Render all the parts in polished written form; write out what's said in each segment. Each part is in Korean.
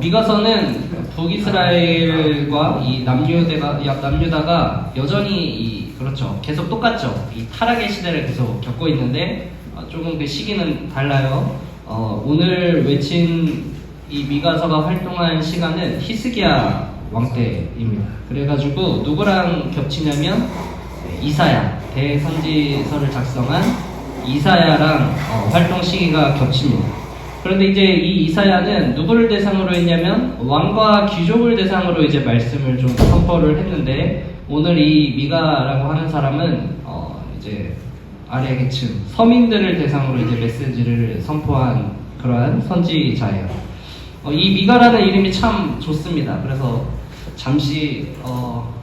미가서는 북이스라엘과 이 남유다가 여전히 그렇죠. 계속 똑같죠. 이 타락의 시대를 계속 겪고 있는데 조금 그 시기는 달라요. 오늘 외친 이 미가서가 활동한 시간은 히스기야 왕 때입니다. 그래가지고 누구랑 겹치냐면 이사야, 대선지서를 작성한 이사야랑 활동 시기가 겹칩니다. 그런데 이제 이 이사야는 누구를 대상으로 했냐면 왕과 귀족을 대상으로 이제 말씀을 좀 선포를 했는데, 오늘 이 미가라고 하는 사람은 이제 아래 계층 서민들을 대상으로 이제 메시지를 선포한 그러한 선지자예요. 이 미가라는 이름이 참 좋습니다. 그래서 잠시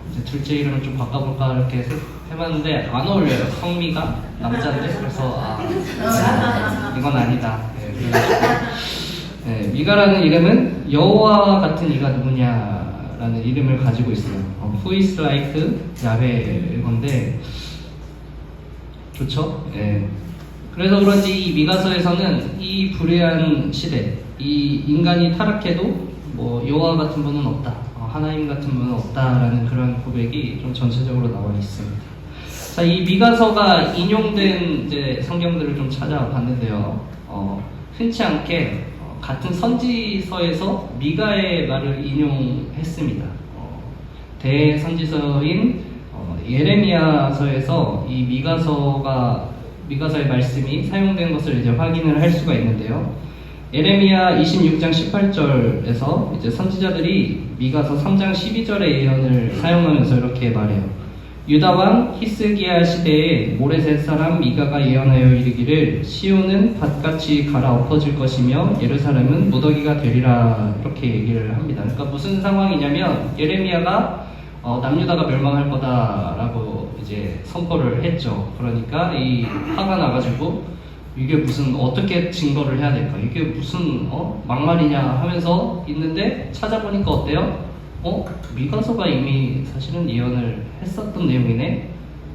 이제 둘째 이름을 좀 바꿔볼까 이렇게 해봤는데 안 어울려요. 성미가 남자인데, 그래서 이건 아니다. 네, 미가라는 이름은 여호와 같은 이가 누구냐라는 이름을 가지고 있어요. Who is like 야훼 건데 좋죠? 네. 그래서 그런지 이 미가서에서는 이 불의한 시대, 이 인간이 타락해도 뭐 여호와 같은 분은 없다, 하나님 같은 분은 없다라는 그런 고백이 좀 전체적으로 나와 있습니다. 자, 이 미가서가 인용된 이제 성경들을 좀 찾아봤는데요. 흔치 않게 같은 선지서에서 미가의 말을 인용했습니다. 대선지서인 예레미야서에서 이 미가서의 말씀이 사용된 것을 이제 확인을 할 수가 있는데요. 예레미야 26장 18절에서 이제 선지자들이 미가서 3장 12절의 예언을 사용하면서 이렇게 말해요. 유다 왕 히스기야 시대에 모레셋 사람 미가가 예언하여 이르기를 시온은 밭같이 갈아 엎어질 것이며 예루살렘은 무더기가 되리라, 이렇게 얘기를 합니다. 그러니까 무슨 상황이냐면 예레미야가 남유다가 멸망할 거다라고 이제 선포를 했죠. 그러니까 이 화가 나가지고 이게 무슨 어떻게 증거를 해야 될까? 이게 무슨 막말이냐 하면서 있는데 찾아보니까 어때요? 미가서가 이미 사실은 예언을 했었던 내용이네.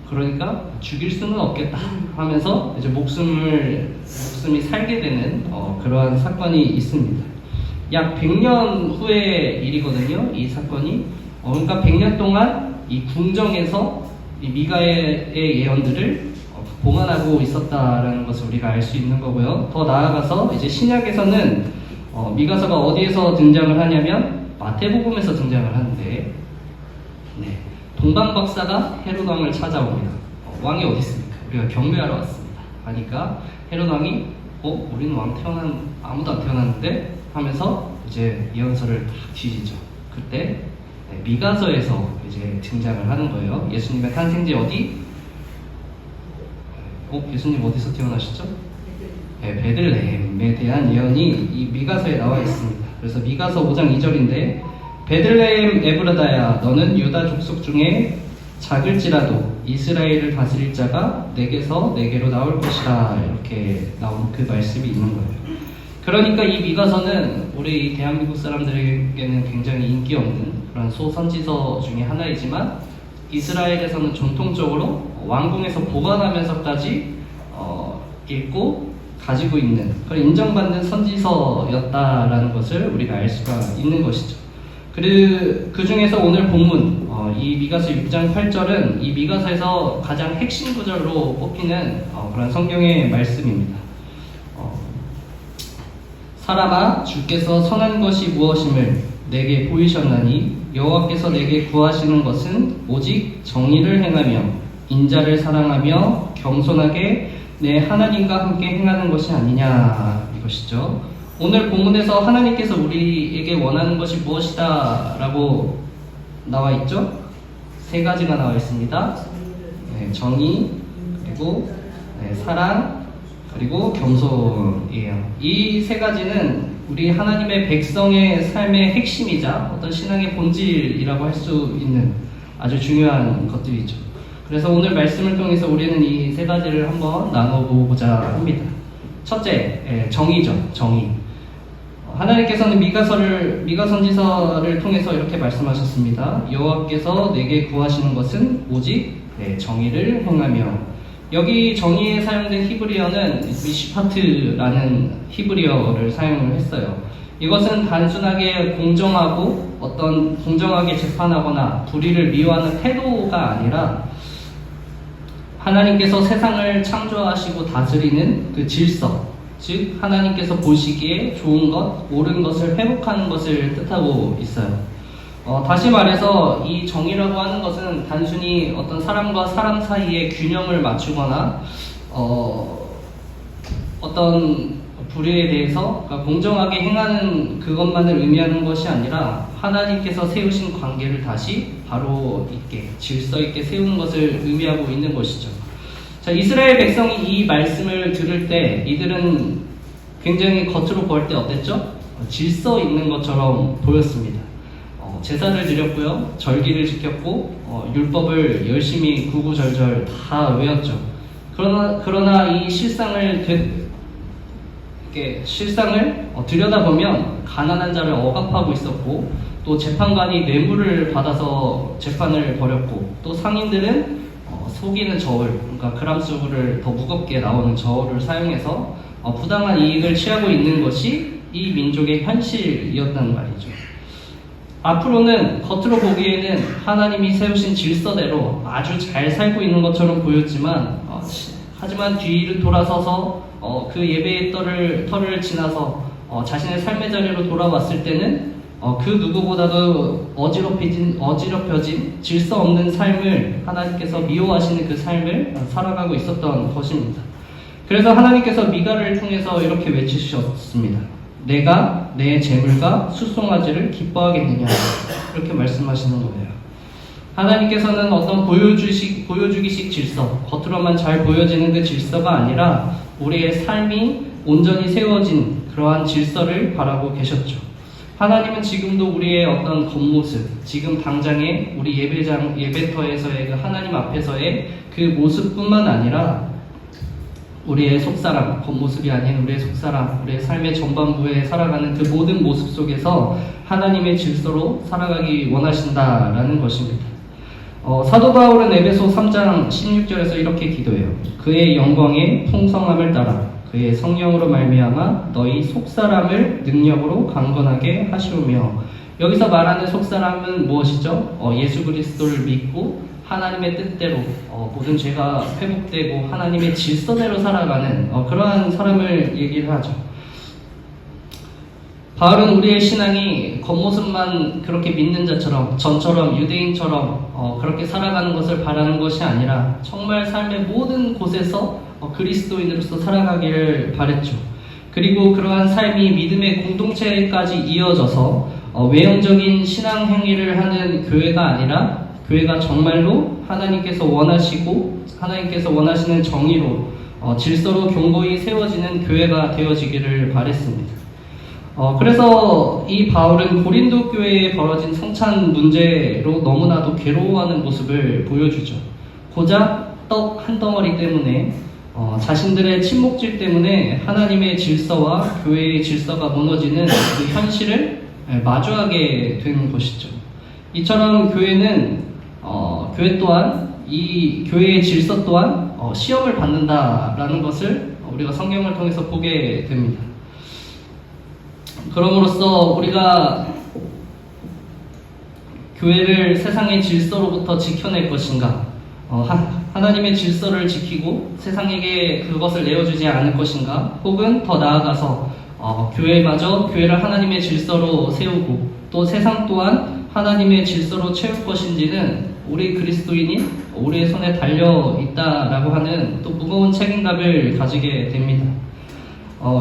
그러니까 죽일 수는 없겠다 하면서 이제 목숨이 살게 되는 그러한 사건이 있습니다. 약 100년 후의 일이거든요. 이 사건이. 그러니까 100년 동안 이 궁정에서 이 미가의 예언들을 보관하고 있었다라는 것을 우리가 알 수 있는 거고요. 더 나아가서 이제 신약에서는 미가서가 어디에서 등장을 하냐면 마태복음에서 등장을 하는데, 동방박사가 헤롯 왕을 찾아옵니다. 왕이 어디 있습니까? 우리가 경배하러 왔습니다. 하니까 헤롯 왕이 우리는 아무도 안 태어났는데 하면서 이제 예언서를 다 뒤지죠. 그때 미가서에서 이제 등장을 하는 거예요. 예수님의 탄생지 어디? 예수님 어디서 태어나셨죠? 베들레헴에 대한 예언이 이 미가서에 나와 있습니다. 그래서 미가서 5장 2절인데 베들레헴 에브라다야 너는 유다 족속 중에 작을지라도 이스라엘을 다스릴 자가 내게서 내게로 나올 것이다, 이렇게 나온 그 말씀이 있는 거예요. 그러니까 이 미가서는 우리 대한민국 사람들에게는 굉장히 인기 없는 그런 소선지서 중에 하나이지만 이스라엘에서는 전통적으로 왕궁에서 보관하면서까지 읽고 가지고 있는 그런 인정받는 선지서였다라는 것을 우리가 알 수가 있는 것이죠. 그 중에서 오늘 본문 이 미가서 6장 8절은 이 미가서에서 가장 핵심 구절로 뽑히는 그런 성경의 말씀입니다. 사람아, 주께서 선한 것이 무엇임을 내게 보이셨나니 여호와께서 내게 구하시는 것은 오직 정의를 행하며 인자를 사랑하며 겸손하게 내 하나님과 함께 행하는 것이 아니냐, 이것이죠. 오늘 본문에서 하나님께서 우리에게 원하는 것이 무엇이다 라고 나와 있죠? 세 가지가 나와 있습니다. 정의, 그리고 사랑, 그리고 겸손이에요. 이 세 가지는 우리 하나님의 백성의 삶의 핵심이자 어떤 신앙의 본질이라고 할 수 있는 아주 중요한 것들이죠. 그래서 오늘 말씀을 통해서 우리는 이 세 가지를 한번 나눠보고자 합니다. 첫째, 정의죠. 정의. 하나님께서는 미가선지서를 통해서 이렇게 말씀하셨습니다. 여호와께서 내게 구하시는 것은 오직 정의를 행하며. 여기 정의에 사용된 히브리어는 미시파트라는 히브리어를 사용을 했어요. 이것은 단순하게 공정하게 재판하거나 불의를 미워하는 태도가 아니라 하나님께서 세상을 창조하시고 다스리는 그 질서, 즉 하나님께서 보시기에 좋은 것, 옳은 것을 회복하는 것을 뜻하고 있어요. 다시 말해서 이 정의라고 하는 것은 단순히 어떤 사람과 사람 사이의 균형을 맞추거나 어떤 불의에 대해서 공정하게 행하는 그것만을 의미하는 것이 아니라 하나님께서 세우신 관계를 다시 바로 있게, 질서 있게 세우는 것을 의미하고 있는 것이죠. 자, 이스라엘 백성이 이 말씀을 들을 때 이들은 굉장히 겉으로 볼 때 어땠죠? 질서 있는 것처럼 보였습니다. 제사를 드렸고요, 절기를 지켰고, 율법을 열심히 구구절절 다 외웠죠. 그러나 이 실상을 들여다보면 가난한 자를 억압하고 있었고, 또 재판관이 뇌물을 받아서 재판을 벌였고, 또 상인들은 속이는 저울, 그러니까 그람수를 더 무겁게 나오는 저울을 사용해서 부당한 이익을 취하고 있는 것이 이 민족의 현실이었단 말이죠. 앞으로는 겉으로 보기에는 하나님이 세우신 질서대로 아주 잘 살고 있는 것처럼 보였지만, 하지만 뒤를 돌아서서 그 예배의 터를 지나서 자신의 삶의 자리로 돌아왔을 때는 그 누구보다도 어지럽혀진 질서 없는 삶을, 하나님께서 미워하시는 그 삶을 살아가고 있었던 것입니다. 그래서 하나님께서 미가를 통해서 이렇게 외치셨습니다. 내가 내 재물과 수송아지를 기뻐하겠느냐, 이렇게 말씀하시는 거예요. 하나님께서는 어떤 보여주기식 질서, 겉으로만 잘 보여지는 그 질서가 아니라 우리의 삶이 온전히 세워진 그러한 질서를 바라고 계셨죠. 하나님은 지금도 우리의 어떤 겉모습, 지금 당장의 우리 예배터에서의 그 하나님 앞에서의 그 모습뿐만 아니라 우리의 속사람, 겉모습이 아닌 우리의 속사람, 우리의 삶의 전반부에 살아가는 그 모든 모습 속에서 하나님의 질서로 살아가기 원하신다라는 것입니다. 사도 바울은 에베소 3장 16절에서 이렇게 기도해요. 그의 영광의 풍성함을 따라 그의 성령으로 말미암아 너희 속사람을 능력으로 강건하게 하시오며, 여기서 말하는 속사람은 무엇이죠? 예수 그리스도를 믿고 하나님의 뜻대로 모든 죄가 회복되고 하나님의 질서대로 살아가는 그러한 사람을 얘기를 하죠. 바울은 우리의 신앙이 겉모습만 그렇게 믿는 자처럼, 전처럼, 유대인처럼 그렇게 살아가는 것을 바라는 것이 아니라 정말 삶의 모든 곳에서 그리스도인으로서 살아가기를 바랬죠. 그리고 그러한 삶이 믿음의 공동체까지 이어져서 외형적인 신앙 행위를 하는 교회가 아니라, 교회가 정말로 하나님께서 원하시고 하나님께서 원하시는 정의로 질서로 견고히 세워지는 교회가 되어지기를 바랬습니다. 그래서 이 바울은 고린도 교회에 벌어진 성찬 문제로 너무나도 괴로워하는 모습을 보여주죠. 고작 떡 한 덩어리 때문에 자신들의 침묵질 때문에 하나님의 질서와 교회의 질서가 무너지는 그 현실을 마주하게 되는 것이죠. 이처럼 교회 또한, 이 교회의 질서 또한 시험을 받는다라는 것을 우리가 성경을 통해서 보게 됩니다. 그럼으로써 우리가 교회를 세상의 질서로부터 지켜낼 것인가, 하나님의 질서를 지키고 세상에게 그것을 내어주지 않을 것인가, 혹은 더 나아가서 교회를 하나님의 질서로 세우고 또 세상 또한 하나님의 질서로 채울 것인지는 우리 그리스도인이 우리의 손에 달려 있다라고 하는 또 무거운 책임감을 가지게 됩니다.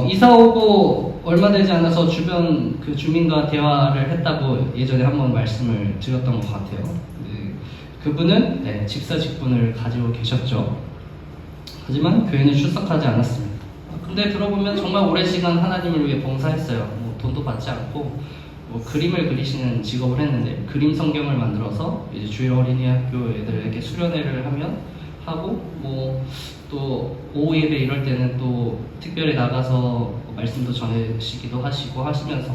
이사 오고 얼마 되지 않아서 주변 그 주민과 대화를 했다고 예전에 한번 말씀을 드렸던 것 같아요. 그분은 집사 직분을 가지고 계셨죠. 하지만 교회는 출석하지 않았습니다. 근데 들어보면 정말 오랜 시간 하나님을 위해 봉사했어요. 돈도 받지 않고 그림을 그리시는 직업을 했는데, 그림 성경을 만들어서 이제 주일 어린이학교 애들에게 수련회를 하고 또 오후 예배 이럴 때는 또 특별히 나가서 말씀도 전해주시기도 하시고 하시면서,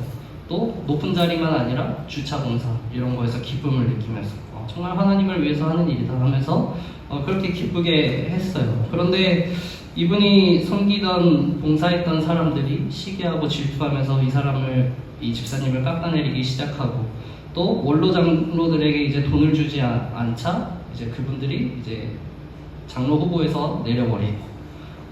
또 높은 자리만 아니라 주차 봉사 이런 거에서 기쁨을 느끼면서 정말 하나님을 위해서 하는 일이다 하면서 그렇게 기쁘게 했어요. 그런데 이분이 섬기던 봉사했던 사람들이 시기하고 질투하면서 이 집사님을 깎아내리기 시작하고, 또 원로 장로들에게 이제 돈을 주지 않자 이제 그분들이 이제 장로 후보에서 내려버리고,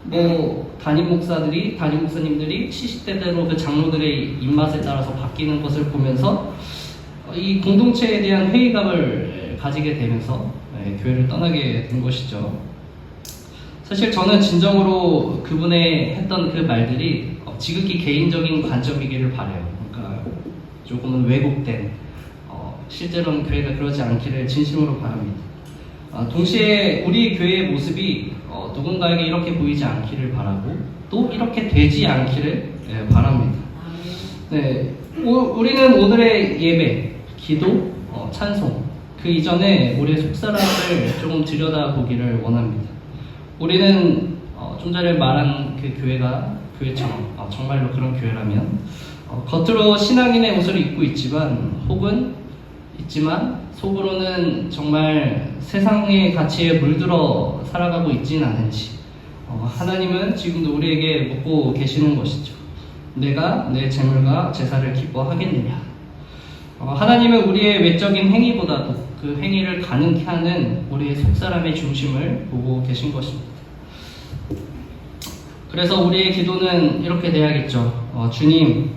뭐 담임 목사님들이 시시때때로 그 장로들의 입맛에 따라서 바뀌는 것을 보면서 이 공동체에 대한 회의감을 가지게 되면서 교회를 떠나게 된 것이죠. 사실 저는 진정으로 그분의 했던 그 말들이 지극히 개인적인 관점이기를 바라요. 그러니까 조금은 왜곡된, 실제로는 교회가 그러지 않기를 진심으로 바랍니다. 동시에 우리 교회의 모습이 누군가에게 이렇게 보이지 않기를 바라고, 또 이렇게 되지 않기를 바랍니다. 네, 우리는 오늘의 예배, 기도, 찬송, 그 이전에 우리의 속사람을 조금 들여다보기를 원합니다. 우리는 좀 전에 말한 그 교회처럼 정말로 그런 교회라면 겉으로 신앙인의 옷을 입고 있지만 속으로는 정말 세상의 가치에 물들어 살아가고 있지는 않은지, 하나님은 지금도 우리에게 묻고 계시는 것이죠. 내가 내 재물과 제사를 기뻐하겠느냐? 하나님은 우리의 외적인 행위보다도 그 행위를 가능케 하는 우리의 속사람의 중심을 보고 계신 것입니다. 그래서 우리의 기도는 이렇게 돼야겠죠. 주님,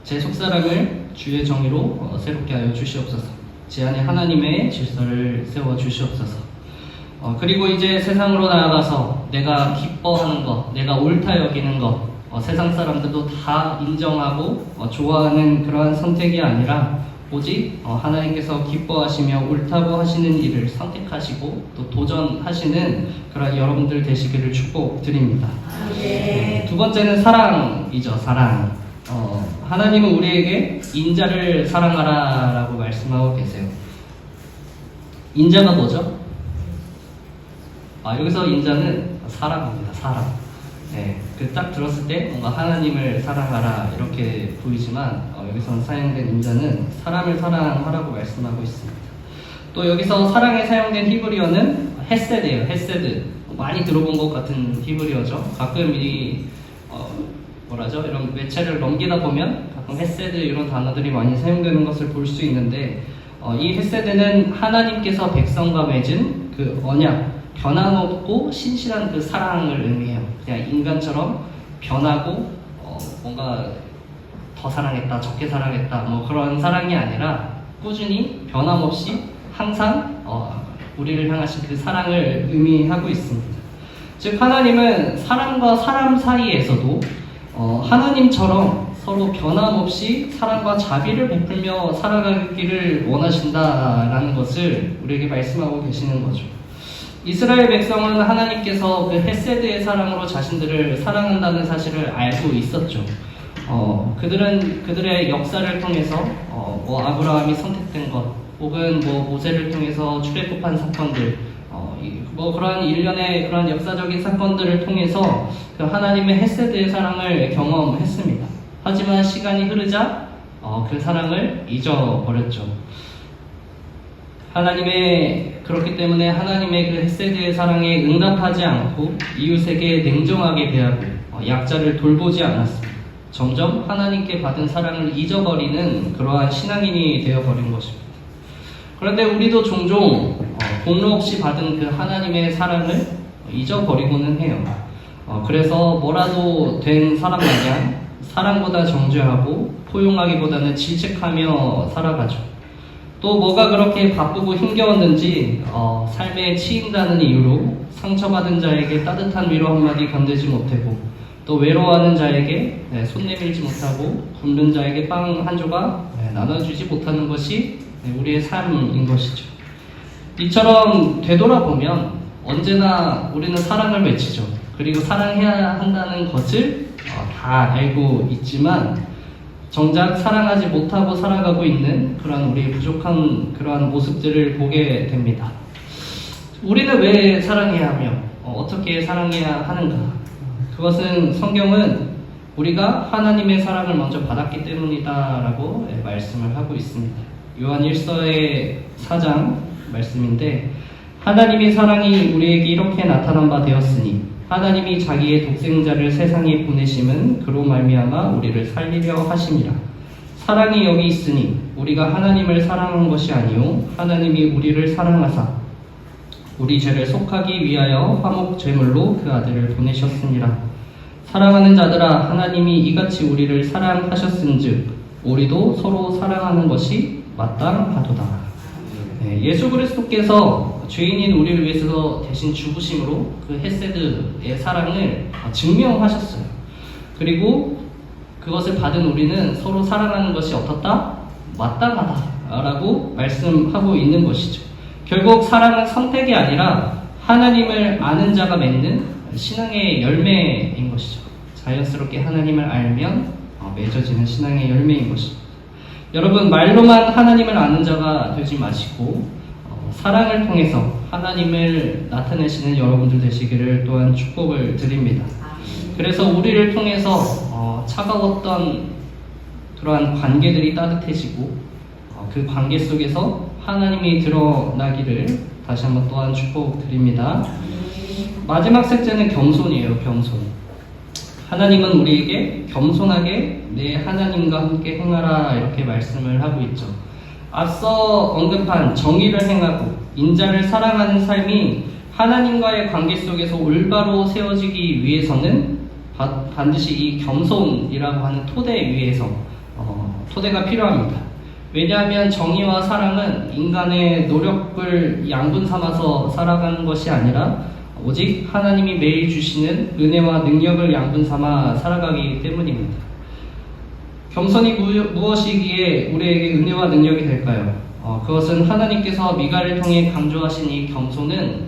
제 속사람을 주의 정의로 새롭게 하여 주시옵소서. 제 안에 하나님의 질서를 세워 주시옵소서. 그리고 이제 세상으로 나아가서 내가 기뻐하는 것, 내가 옳다 여기는 것, 세상 사람들도 다 인정하고 좋아하는 그러한 선택이 아니라 오직 하나님께서 기뻐하시며 옳다고 하시는 일을 선택하시고 또 도전하시는 그런 여러분들 되시기를 축복드립니다. 네. 두 번째는 사랑이죠. 사랑. 하나님은 우리에게 인자를 사랑하라 라고 말씀하고 계세요. 인자가 뭐죠? 여기서 인자는 사랑입니다. 사랑. 네, 그 딱 들었을 때 뭔가 하나님을 사랑하라 이렇게 보이지만 여기서 사용된 인자는 사람을 사랑하라고 말씀하고 있습니다. 또 여기서 사랑에 사용된 히브리어는 헤세드예요. 헤세드. 많이 들어본 것 같은 히브리어죠. 가끔 이런 매체를 넘기다 보면 가끔 헤세드 이런 단어들이 많이 사용되는 것을 볼 수 있는데, 이 헤세드는 하나님께서 백성과 맺은 그 언약, 변함없고 신실한 그 사랑을 의미해요. 그냥 인간처럼 변하고 뭔가 더 사랑했다, 적게 사랑했다, 뭐 그런 사랑이 아니라 꾸준히 변함없이 항상 우리를 향하신 그 사랑을 의미하고 있습니다. 즉 하나님은 사람과 사람 사이에서도 하나님처럼 서로 변함없이 사랑과 자비를 베풀며 살아가기를 원하신다라는 것을 우리에게 말씀하고 계시는 거죠. 이스라엘 백성은 하나님께서 그 헤세드의 사랑으로 자신들을 사랑한다는 사실을 알고 있었죠. 그들은 그들의 역사를 통해서 뭐 아브라함이 선택된 것, 혹은 뭐 모세를 통해서 출애굽한 사건들, 뭐 그런 일련의 그런 역사적인 사건들을 통해서 그 하나님의 헤세드의 사랑을 경험했습니다. 하지만 시간이 흐르자 그 사랑을 잊어버렸죠. 그렇기 때문에 하나님의 그 헤세드의 사랑에 응답하지 않고 이웃에게 냉정하게 대하고 약자를 돌보지 않았습니다. 점점 하나님께 받은 사랑을 잊어버리는 그러한 신앙인이 되어버린 것입니다. 그런데 우리도 종종 공로 없이 받은 그 하나님의 사랑을 잊어버리고는 해요. 그래서 뭐라도 된 사람 마냥 사랑보다 정죄하고 포용하기보다는 질책하며 살아가죠. 또 뭐가 그렇게 바쁘고 힘겨웠는지 삶에 치인다는 이유로 상처받은 자에게 따뜻한 위로 한마디 건네지 못하고, 또 외로워하는 자에게 손 내밀지 못하고 굶는 자에게 빵 한 조각 나눠주지 못하는 것이 우리의 삶인 것이죠. 이처럼 되돌아보면 언제나 우리는 사랑을 외치죠. 그리고 사랑해야 한다는 것을 다 알고 있지만 정작 사랑하지 못하고 살아가고 있는 그러한 우리의 부족한 그러한 모습들을 보게 됩니다. 우리는 왜 사랑해야 하며 어떻게 사랑해야 하는가? 그것은 성경은 우리가 하나님의 사랑을 먼저 받았기 때문이다라고 말씀을 하고 있습니다. 요한 1서의 4장 말씀인데, 하나님의 사랑이 우리에게 이렇게 나타난 바 되었으니 하나님이 자기의 독생자를 세상에 보내심은 그로 말미암아 우리를 살리려 하심이라. 사랑이 여기 있으니 우리가 하나님을 사랑한 것이 아니요 하나님이 우리를 사랑하사 우리 죄를 속하기 위하여 화목 제물로 그 아들을 보내셨습니다. 사랑하는 자들아, 하나님이 이같이 우리를 사랑하셨은즉 우리도 서로 사랑하는 것이 마땅하도다. 예수 그리스도께서 죄인인 우리를 위해서 대신 죽으심으로 그 헤세드의 사랑을 증명하셨어요. 그리고 그것을 받은 우리는 서로 사랑하는 것이 어떻다? 마땅하다라고 말씀하고 있는 것이죠. 결국 사랑은 선택이 아니라 하나님을 아는 자가 맺는 신앙의 열매인 것이죠. 자연스럽게 하나님을 알면 맺어지는 신앙의 열매인 것입니다. 여러분, 말로만 하나님을 아는 자가 되지 마시고 사랑을 통해서 하나님을 나타내시는 여러분들 되시기를 또한 축복을 드립니다. 그래서 우리를 통해서 차가웠던 그러한 관계들이 따뜻해지고 그 관계 속에서 하나님이 드러나기를 다시 한번 또한 축복드립니다. 마지막 셋째는 겸손이에요. 겸손. 하나님은 우리에게 겸손하게 내 하나님과 함께 행하라 이렇게 말씀을 하고 있죠. 앞서 언급한 정의를 행하고 인자를 사랑하는 삶이 하나님과의 관계 속에서 올바로 세워지기 위해서는 반드시 이 겸손이라고 하는 토대 위에서 토대가 필요합니다. 왜냐하면 정의와 사랑은 인간의 노력을 양분 삼아서 살아가는 것이 아니라 오직 하나님이 매일 주시는 은혜와 능력을 양분 삼아 살아가기 때문입니다. 겸손이 무엇이기에 우리에게 은혜와 능력이 될까요? 그것은 하나님께서 미가를 통해 강조하신 이 겸손은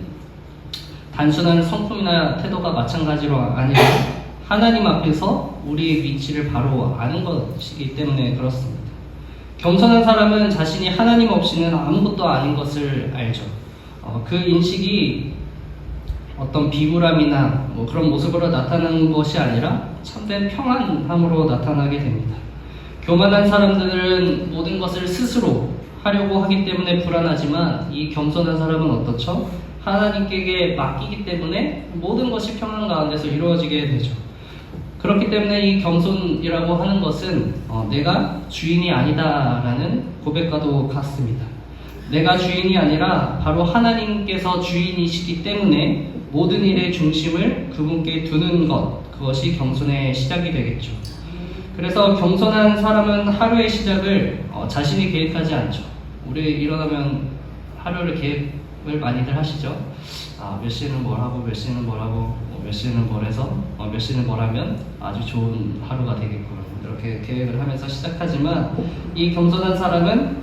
단순한 성품이나 태도가 마찬가지로 아니라 하나님 앞에서 우리의 위치를 바로 아는 것이기 때문에 그렇습니다. 겸손한 사람은 자신이 하나님 없이는 아무것도 아닌 것을 알죠. 그 인식이 어떤 비굴함이나 그런 모습으로 나타나는 것이 아니라 참된 평안함으로 나타나게 됩니다. 교만한 사람들은 모든 것을 스스로 하려고 하기 때문에 불안하지만 이 겸손한 사람은 어떻죠? 하나님께 맡기기 때문에 모든 것이 평안 가운데서 이루어지게 되죠. 그렇기 때문에 이 겸손이라고 하는 것은 내가 주인이 아니다라는 고백과도 같습니다. 내가 주인이 아니라 바로 하나님께서 주인이시기 때문에 모든 일의 중심을 그분께 두는 것, 그것이 겸손의 시작이 되겠죠. 그래서 겸손한 사람은 하루의 시작을 자신이 계획하지 않죠. 우리 일어나면 하루를 계획을 많이들 하시죠. 몇 시에는 뭘 하고 몇 시에는 뭘 하고 몇 시에는 뭘 해서 몇 시에는 뭘 하면 아주 좋은 하루가 되겠구나 이렇게 계획을 하면서 시작하지만 이 겸손한 사람은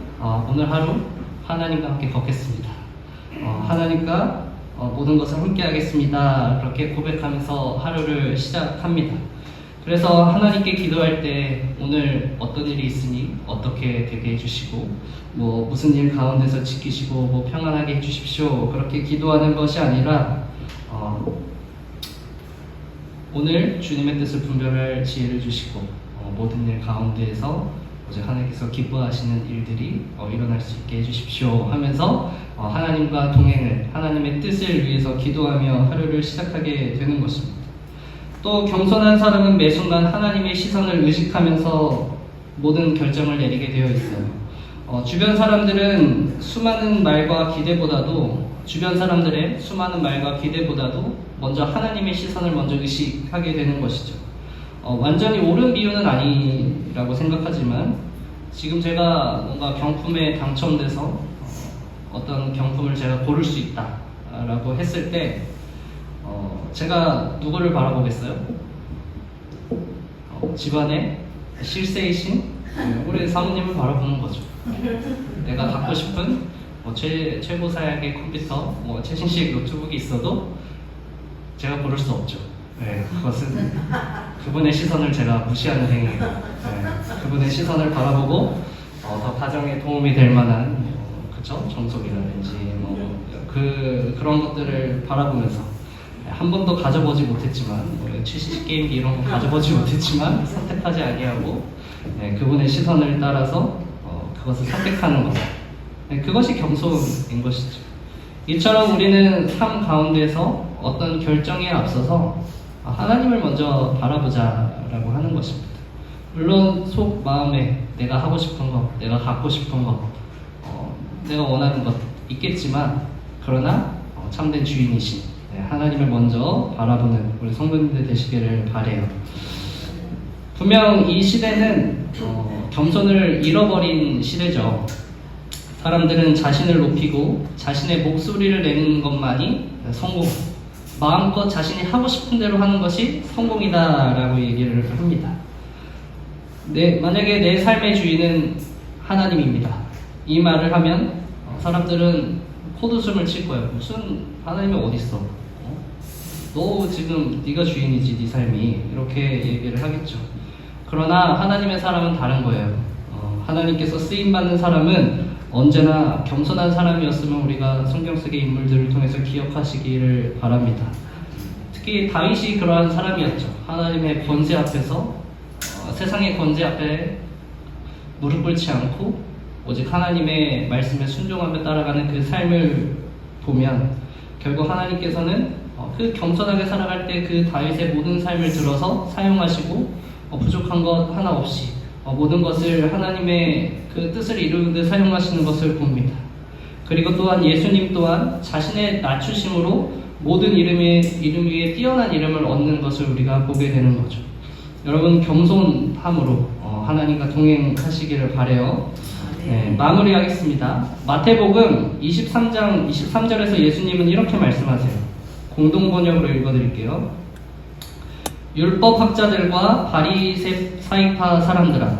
오늘 하루 하나님과 함께 걷겠습니다. 하나님과 모든 것을 함께 하겠습니다. 그렇게 고백하면서 하루를 시작합니다. 그래서 하나님께 기도할 때 오늘 어떤 일이 있으니 어떻게 되게 해주시고 무슨 일 가운데서 지키시고 평안하게 해주십시오. 그렇게 기도하는 것이 아니라 오늘 주님의 뜻을 분별할 지혜를 주시고 모든 일 가운데에서 하나님께서 기뻐하시는 일들이 일어날 수 있게 해주십시오 하면서 하나님과 동행을 하나님의 뜻을 위해서 기도하며 하루를 시작하게 되는 것입니다. 또 겸손한 사람은 매 순간 하나님의 시선을 의식하면서 모든 결정을 내리게 되어 있어요. 주변 사람들의 수많은 말과 기대보다도 먼저 하나님의 시선을 먼저 의식하게 되는 것이죠. 완전히 옳은 비유는 아니라고 생각하지만 지금 제가 뭔가 경품에 당첨돼서 어떤 경품을 제가 고를 수 있다라고 했을 때 제가 누구를 바라보겠어요? 집안의 실세이신 우리 사모님을 바라보는 거죠. 내가 갖고 싶은 최고 사양의 컴퓨터, 최신식 노트북이 있어도 제가 고를 수 없죠. 그것은 그분의 시선을 제가 무시하는 행위예요. 그분의 시선을 바라보고 더 가정에 도움이 될 만한 정속이라든지 그런 것들을 바라보면서 한 번도 가져보지 못했지만 최신식 게임기 이런 거 가져보지 못했지만 선택하지 아니하고 그분의 시선을 따라서 그것을 선택하는 것, 그것이 겸손인 것이죠. 이처럼 우리는 삶 가운데서 어떤 결정에 앞서서 하나님을 먼저 바라보자라고 하는 것입니다. 물론 속 마음에 내가 하고 싶은 것, 내가 갖고 싶은 것, 내가 원하는 것 있겠지만, 그러나 참된 주인이신 하나님을 먼저 바라보는 우리 성도님들 되시기를 바라요. 분명 이 시대는 겸손을 잃어버린 시대죠. 사람들은 자신을 높이고 자신의 목소리를 내는 것만이 성공, 마음껏 자신이 하고 싶은 대로 하는 것이 성공이다라고 얘기를 합니다. 만약에 내 삶의 주인은 하나님입니다. 이 말을 하면 사람들은 코웃음을 칠 거예요. 무슨 하나님이 어딨어? 너 지금 네가 주인이지, 네 삶이. 이렇게 얘기를 하겠죠. 그러나 하나님의 사람은 다른 거예요. 하나님께서 쓰임받는 사람은 언제나 겸손한 사람이었으면 우리가 성경 속의 인물들을 통해서 기억하시기를 바랍니다. 특히 다윗이 그러한 사람이었죠. 하나님의 권세 앞에서, 세상의 권세 앞에 무릎 꿇지 않고 오직 하나님의 말씀에 순종하며 따라가는 그 삶을 보면 결국 하나님께서는 그 겸손하게 살아갈 때 그 다윗의 모든 삶을 들어서 사용하시고 부족한 것 하나 없이 모든 것을 하나님의 그 뜻을 이루는 데 사용하시는 것을 봅니다. 그리고 또한 예수님 또한 자신의 낮추심으로 모든 이름 위에 뛰어난 이름을 얻는 것을 우리가 보게 되는 거죠. 여러분, 겸손함으로 하나님과 동행하시기를 바라요. 네, 마무리하겠습니다. 마태복음 23장 23절에서 예수님은 이렇게 말씀하세요. 공동번역으로 읽어드릴게요. 율법학자들과 바리새파이파 사람들아,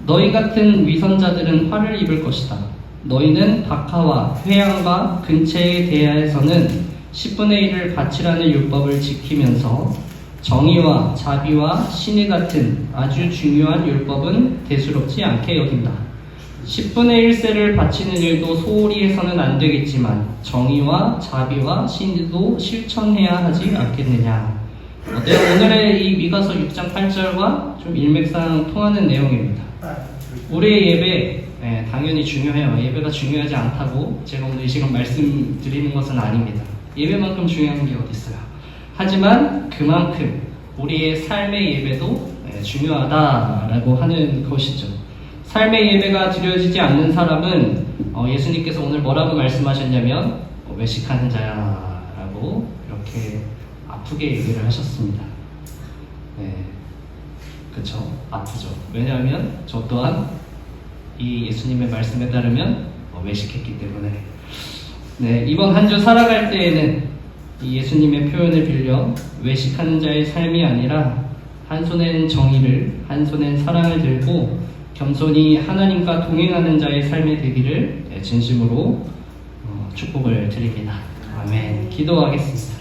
너희 같은 위선자들은 화를 입을 것이다. 너희는 박하와 회양과 근처의 대야에서는 10분의 1을 바치라는 율법을 지키면서 정의와 자비와 신의 같은 아주 중요한 율법은 대수롭지 않게 여긴다. 10분의 1세를 바치는 일도 소홀히 해서는 안 되겠지만 정의와 자비와 신도 실천해야 하지 않겠느냐. 오늘의 이 미가서 6장 8절과 좀 일맥상 통하는 내용입니다. 우리의 예배, 당연히 중요해요. 예배가 중요하지 않다고 제가 오늘 이 시간 말씀드리는 것은 아닙니다. 예배만큼 중요한 게 어디 있어요. 하지만 그만큼 우리의 삶의 예배도 중요하다라고 하는 것이죠. 삶의 예배가 드려지지 않는 사람은 예수님께서 오늘 뭐라고 말씀하셨냐면 외식하는 자야라고 이렇게 아프게 얘기를 하셨습니다. 네, 그렇죠. 아프죠. 왜냐하면 저 또한 이 예수님의 말씀에 따르면 외식했기 때문에. 네, 이번 한 주 살아갈 때에는 이 예수님의 표현을 빌려 외식하는 자의 삶이 아니라 한 손엔 정의를, 한 손엔 사랑을 들고 겸손히 하나님과 동행하는 자의 삶이 되기를 진심으로 축복을 드립니다. 아멘. 기도하겠습니다.